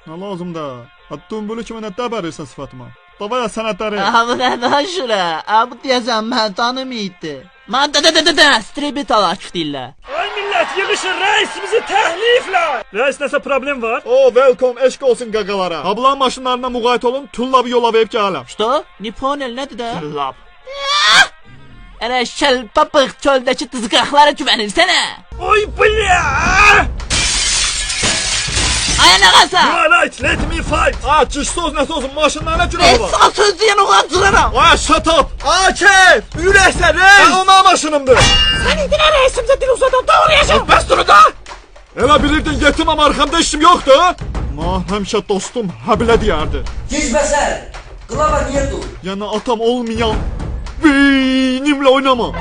Ne lazım da? Hattım böyle kime ne debarırsan sıfatıma. Davaya sanatları. Aha bu ne daha şura? Abi diyeceğim ben tanımıydı. Man da stribit alak değil. Ay millet yığışın reis bizi tehlifle. Reis neyse problem var. Oh welcome eşk olsun gagalara. Ablan maşınlarına muğayet olun. Tullabı yola verip gelem. Что? Не понял ne dedi? Lab. Hele şel papık çöldeki tızgahlara güvenirsene. Oy bля. Ayağına kalsa. Alright let me fight. Ha çiş olsun ne olsun maşınlarına günah var. Sağ söz diyen o kadar. Ay shut up. Akif. Üleyse reis. Ben ona maşınımdır. Sen idine reisimize dil uzadan doğru yaşa. Bas dur da. Eve bilirdin yetim ama arkamda işim yoktu. Ma hemşe dostum ha bile diyerdi. Hiç beser. Glava niyet ol. Yani atam olmayan benimle oynama.